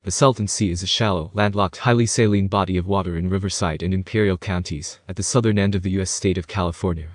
The Salton Sea is a shallow, landlocked, highly saline body of water in Riverside and Imperial counties, at the southern end of the U.S. state of California.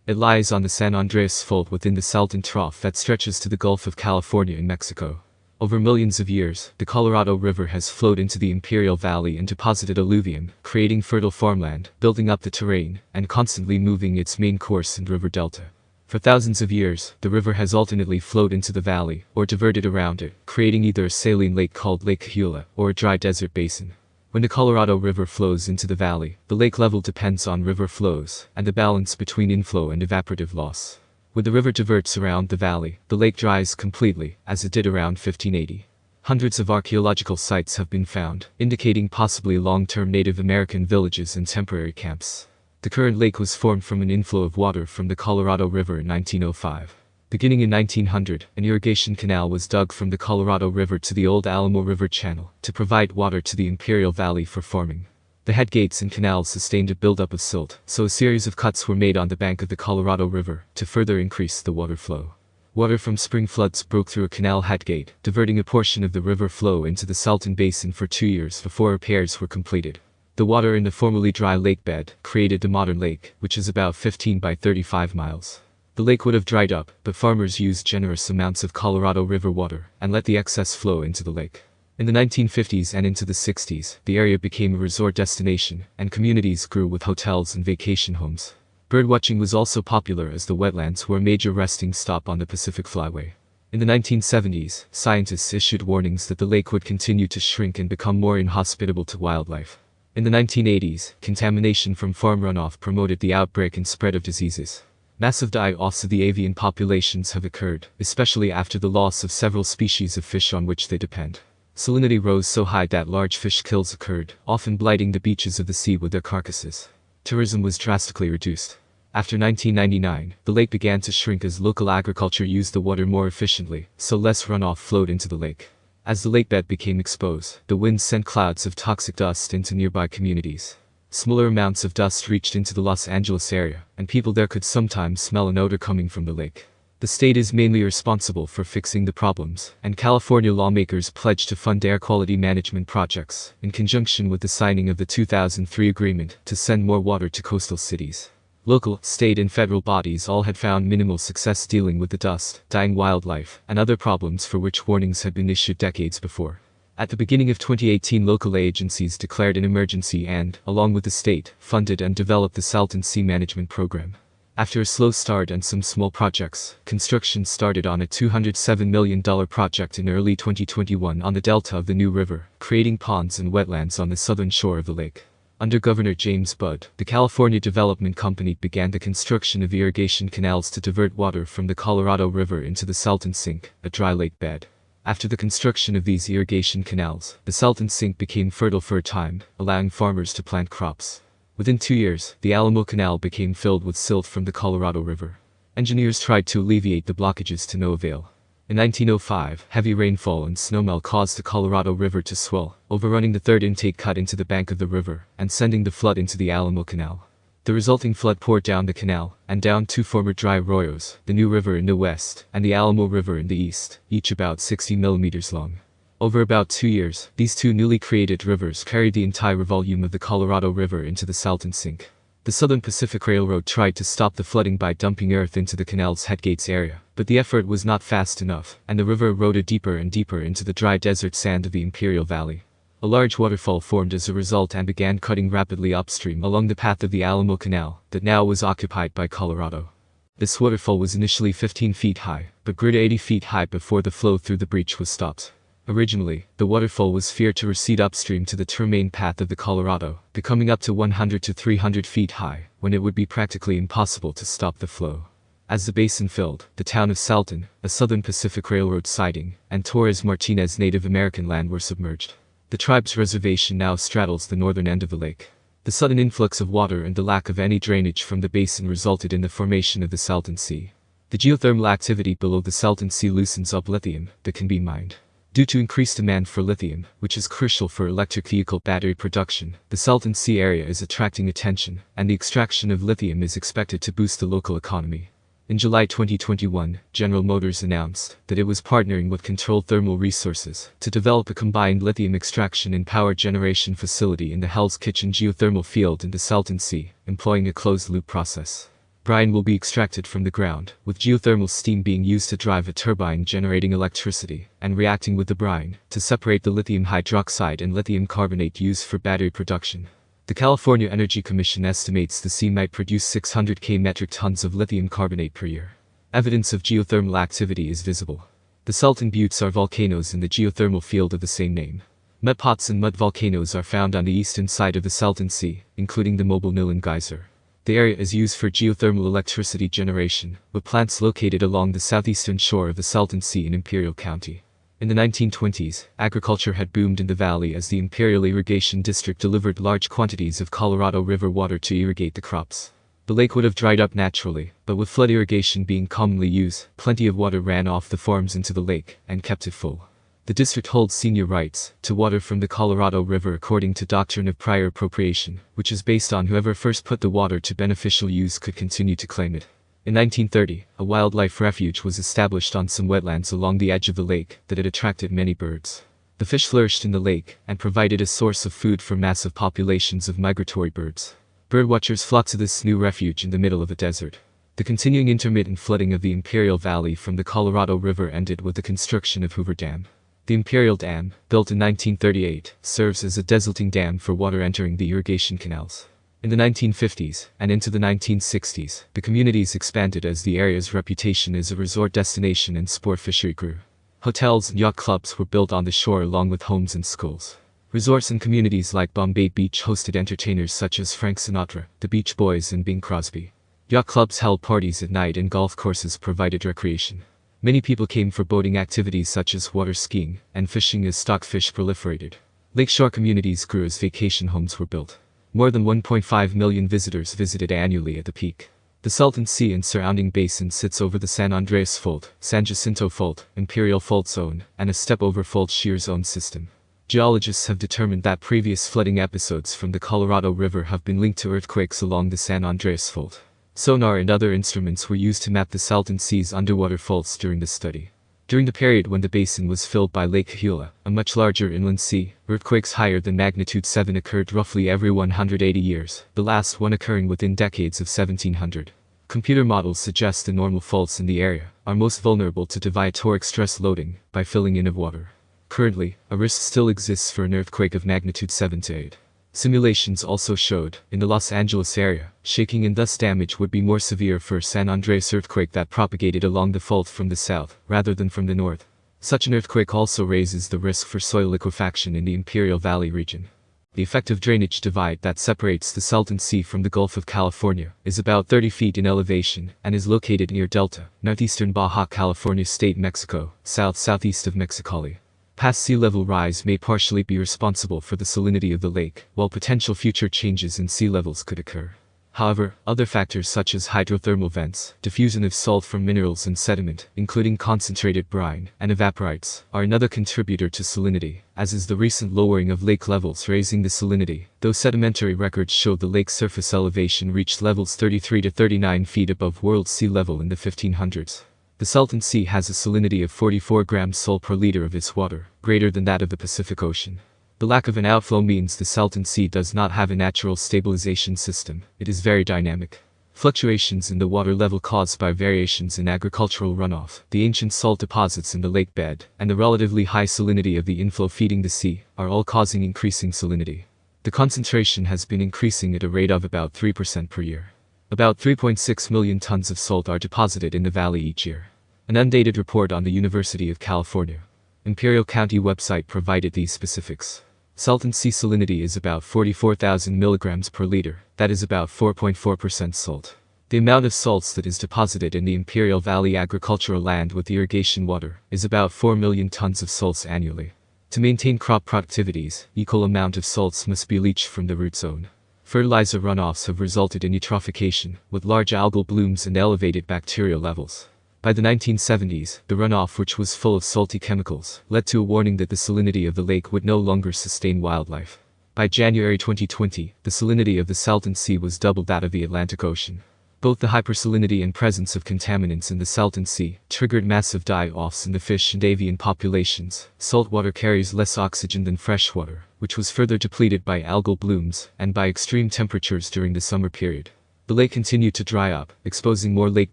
It lies on the San Andreas Fault within the Salton Trough that stretches to the Gulf of California in Mexico. Over millions of years, the Colorado River has flowed into the Imperial Valley and deposited alluvium, creating fertile farmland, building up the terrain, and constantly moving its main course and river delta. For thousands of years, the river has alternately flowed into the valley, or diverted around it, creating either a saline lake called Lake Cahuilla, or a dry desert basin. When the Colorado River flows into the valley, the lake level depends on river flows, and the balance between inflow and evaporative loss. When the river diverts around the valley, the lake dries completely, as it did around 1580. Hundreds of archaeological sites have been found, indicating possibly long-term Native American villages and temporary camps. The current lake was formed from an inflow of water from the Colorado River in 1905. Beginning in 1900, an irrigation canal was dug from the Colorado River to the old Alamo River channel to provide water to the Imperial Valley for farming. The headgates and canals sustained a buildup of silt, so a series of cuts were made on the bank of the Colorado River to further increase the water flow. Water from spring floods broke through a canal headgate, diverting a portion of the river flow into the Salton Basin for 2 years before repairs were completed. The water in the formerly dry lake bed created the modern lake, which is about 15 by 35 miles. The lake would have dried up, but farmers used generous amounts of Colorado River water and let the excess flow into the lake. In the 1950s and into the 60s, the area became a resort destination, and communities grew with hotels and vacation homes. Birdwatching was also popular as the wetlands were a major resting stop on the Pacific Flyway. In the 1970s, scientists issued warnings that the lake would continue to shrink and become more inhospitable to wildlife. In the 1980s, contamination from farm runoff promoted the outbreak and spread of diseases. Massive die-offs of the avian populations have occurred, especially after the loss of several species of fish on which they depend. Salinity rose so high that large fish kills occurred, often blighting the beaches of the sea with their carcasses. Tourism was drastically reduced. After 1999, the lake began to shrink as local agriculture used the water more efficiently, so less runoff flowed into the lake. As the lakebed became exposed, the winds sent clouds of toxic dust into nearby communities. Smaller amounts of dust reached into the Los Angeles area, and people there could sometimes smell an odor coming from the lake. The state is mainly responsible for fixing the problems, and California lawmakers pledged to fund air quality management projects, in conjunction with the signing of the 2003 agreement to send more water to coastal cities. Local, state and federal bodies all had found minimal success dealing with the dust, dying wildlife, and other problems for which warnings had been issued decades before. At the beginning of 2018, local agencies declared an emergency and, along with the state, funded and developed the Salton Sea Management Program. After a slow start and some small projects, construction started on a $207 million project in early 2021 on the delta of the New River, creating ponds and wetlands on the southern shore of the lake. Under Governor James Budd, the California Development Company began the construction of irrigation canals to divert water from the Colorado River into the Salton Sink, a dry lake bed. After the construction of these irrigation canals, the Salton Sink became fertile for a time, allowing farmers to plant crops. Within 2 years, the Alamo Canal became filled with silt from the Colorado River. Engineers tried to alleviate the blockages to no avail. In 1905, heavy rainfall and snowmelt caused the Colorado River to swell, overrunning the third intake cut into the bank of the river, and sending the flood into the Alamo Canal. The resulting flood poured down the canal, and down 2 former dry arroyos, the New River in the west, and the Alamo River in the east, each about 60 millimeters long. Over about 2 years, these 2 newly created rivers carried the entire volume of the Colorado River into the Salton Sink. The Southern Pacific Railroad tried to stop the flooding by dumping earth into the canal's headgates area, but the effort was not fast enough, and the river eroded deeper and deeper into the dry desert sand of the Imperial Valley. A large waterfall formed as a result and began cutting rapidly upstream along the path of the Alamo Canal that now was occupied by Colorado. This waterfall was initially 15 feet high, but grew to 80 feet high before the flow through the breach was stopped. Originally, the waterfall was feared to recede upstream to the true path of the Colorado, becoming up to 100 to 300 feet high, when it would be practically impossible to stop the flow. As the basin filled, the town of Salton, a Southern Pacific Railroad siding, and Torres Martinez Native American land were submerged. The tribe's reservation now straddles the northern end of the lake. The sudden influx of water and the lack of any drainage from the basin resulted in the formation of the Salton Sea. The geothermal activity below the Salton Sea loosens up lithium that can be mined. Due to increased demand for lithium, which is crucial for electric vehicle battery production, the Salton Sea area is attracting attention, and the extraction of lithium is expected to boost the local economy. In July 2021, General Motors announced that it was partnering with Controlled Thermal Resources to develop a combined lithium extraction and power generation facility in the Hell's Kitchen geothermal field in the Salton Sea, employing a closed-loop process. Brine will be extracted from the ground, with geothermal steam being used to drive a turbine generating electricity, and reacting with the brine to separate the lithium hydroxide and lithium carbonate used for battery production. The California Energy Commission estimates the sea might produce 600,000 metric tons of lithium carbonate per year. Evidence of geothermal activity is visible. The Salton Buttes are volcanoes in the geothermal field of the same name. Mudpots and mud volcanoes are found on the eastern side of the Salton Sea, including the Mobile Nilin Geyser. The area is used for geothermal electricity generation, with plants located along the southeastern shore of the Salton Sea in Imperial County. In the 1920s, agriculture had boomed in the valley as the Imperial Irrigation District delivered large quantities of Colorado River water to irrigate the crops. The lake would have dried up naturally, but with flood irrigation being commonly used, plenty of water ran off the farms into the lake and kept it full. The district holds senior rights to water from the Colorado River according to doctrine of prior appropriation, which is based on whoever first put the water to beneficial use could continue to claim it. In 1930, a wildlife refuge was established on some wetlands along the edge of the lake that had attracted many birds. The fish flourished in the lake and provided a source of food for massive populations of migratory birds. Birdwatchers flocked to this new refuge in the middle of a desert. The continuing intermittent flooding of the Imperial Valley from the Colorado River ended with the construction of Hoover Dam. The Imperial Dam, built in 1938, serves as a desilting dam for water entering the irrigation canals. In the 1950s and into the 1960s, the communities expanded as the area's reputation as a resort destination and sport fishery grew. Hotels and yacht clubs were built on the shore along with homes and schools. Resorts and communities like Bombay Beach hosted entertainers such as Frank Sinatra, the Beach Boys and Bing Crosby. Yacht clubs held parties at night and golf courses provided recreation. Many people came for boating activities such as water skiing and fishing as stockfish proliferated. Lakeshore communities grew as vacation homes were built. More than 1.5 million visitors visited annually at the peak. The Salton Sea and surrounding basin sits over the San Andreas Fault, San Jacinto Fault, Imperial Fault Zone, and a step-over fault shear zone system. Geologists have determined that previous flooding episodes from the Colorado River have been linked to earthquakes along the San Andreas Fault. Sonar and other instruments were used to map the Salton Sea's underwater faults during the study. During the period when the basin was filled by Lake Cahuilla, a much larger inland sea, earthquakes higher than magnitude 7 occurred roughly every 180 years, the last one occurring within decades of 1700. Computer models suggest the normal faults in the area are most vulnerable to diatoric stress loading by filling in of water. Currently, a risk still exists for an earthquake of magnitude 7 to 8. Simulations also showed, in the Los Angeles area, shaking and thus damage would be more severe for a San Andreas earthquake that propagated along the fault from the south, rather than from the north. Such an earthquake also raises the risk for soil liquefaction in the Imperial Valley region. The effective drainage divide that separates the Salton Sea from the Gulf of California is about 30 feet in elevation and is located near Delta, northeastern Baja California State, Mexico, south-southeast of Mexicali. Past sea level rise may partially be responsible for the salinity of the lake, while potential future changes in sea levels could occur. However, other factors such as hydrothermal vents, diffusion of salt from minerals and sediment, including concentrated brine, and evaporites, are another contributor to salinity, as is the recent lowering of lake levels raising the salinity, though sedimentary records show the lake's surface elevation reached levels 33 to 39 feet above world sea level in the 1500s. The Salton Sea has a salinity of 44 grams salt per liter of its water, greater than that of the Pacific Ocean. The lack of an outflow means the Salton Sea does not have a natural stabilization system. It is very dynamic. Fluctuations in the water level caused by variations in agricultural runoff, the ancient salt deposits in the lake bed, and the relatively high salinity of the inflow feeding the sea, are all causing increasing salinity. The concentration has been increasing at a rate of about 3% per year. About 3.6 million tons of salt are deposited in the valley each year. An undated report on the University of California, Imperial County website provided these specifics. Salton Sea salinity is about 44,000 milligrams per liter, that is about 4.4% salt. The amount of salts that is deposited in the Imperial Valley agricultural land with irrigation water is about 4 million tons of salts annually. To maintain crop productivities, equal amount of salts must be leached from the root zone. Fertilizer runoffs have resulted in eutrophication, with large algal blooms and elevated bacterial levels. By the 1970s, the runoff, which was full of salty chemicals, led to a warning that the salinity of the lake would no longer sustain wildlife. By January 2020, the salinity of the Salton Sea was double that of the Atlantic Ocean. Both the hypersalinity and presence of contaminants in the Salton Sea triggered massive die-offs in the fish and avian populations. Saltwater carries less oxygen than freshwater, which was further depleted by algal blooms and by extreme temperatures during the summer period. The lake continued to dry up, exposing more lake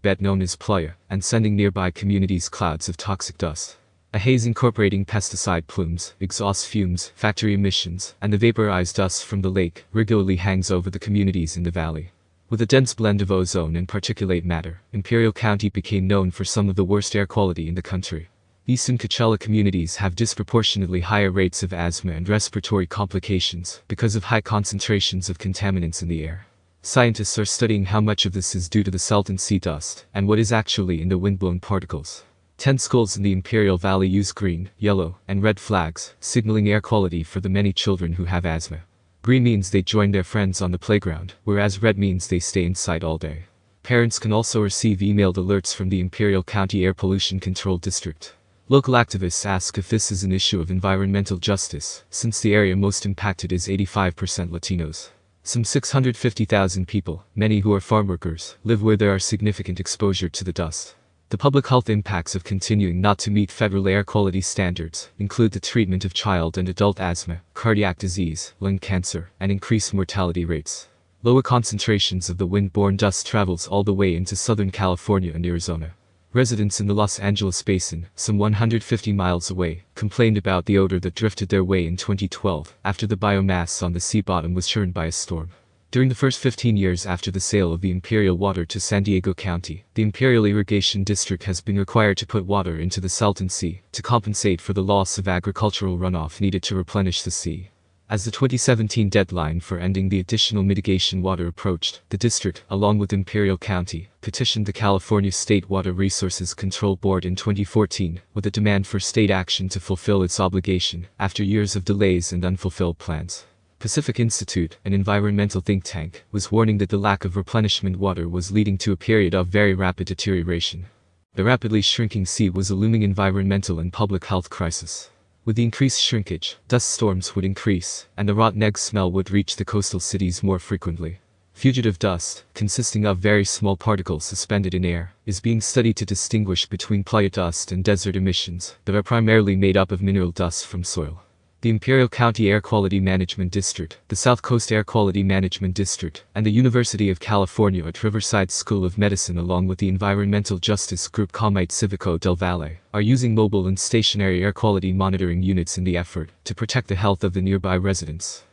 bed known as playa, and sending nearby communities clouds of toxic dust. A haze incorporating pesticide plumes, exhaust fumes, factory emissions, and the vaporized dust from the lake regularly hangs over the communities in the valley. With a dense blend of ozone and particulate matter, Imperial County became known for some of the worst air quality in the country. Eastern Coachella communities have disproportionately higher rates of asthma and respiratory complications because of high concentrations of contaminants in the air. Scientists are studying how much of this is due to the Salton Sea dust and what is actually in the windblown particles. 10 schools in the Imperial Valley use green, yellow, and red flags, signaling air quality for the many children who have asthma. Green means they join their friends on the playground, whereas red means they stay inside all day. Parents can also receive emailed alerts from the Imperial County Air Pollution Control District. Local activists ask if this is an issue of environmental justice, since the area most impacted is 85% Latinos. Some 650,000 people, many who are farm workers, live where there are significant exposure to the dust. The public health impacts of continuing not to meet federal air quality standards include the treatment of child and adult asthma, cardiac disease, lung cancer, and increased mortality rates. Lower concentrations of the wind-borne dust travels all the way into Southern California and Arizona. Residents in the Los Angeles basin, some 150 miles away, complained about the odor that drifted their way in 2012 after the biomass on the sea bottom was churned by a storm. During the first 15 years after the sale of the Imperial water to San Diego County, the Imperial Irrigation District has been required to put water into the Salton Sea to compensate for the loss of agricultural runoff needed to replenish the sea. As the 2017 deadline for ending the additional mitigation water approached, the district, along with Imperial County, petitioned the California State Water Resources Control Board in 2014 with a demand for state action to fulfill its obligation after years of delays and unfulfilled plans. Pacific Institute, an environmental think tank, was warning that the lack of replenishment water was leading to a period of very rapid deterioration. The rapidly shrinking sea was a looming environmental and public health crisis. With the increased shrinkage, dust storms would increase, and the rotten egg smell would reach the coastal cities more frequently. Fugitive dust, consisting of very small particles suspended in air, is being studied to distinguish between playa dust and desert emissions that are primarily made up of mineral dust from soil. The Imperial County Air Quality Management District, the South Coast Air Quality Management District, and the University of California at Riverside School of Medicine along with the environmental justice group Comite Civico del Valle, are using mobile and stationary air quality monitoring units in the effort to protect the health of the nearby residents.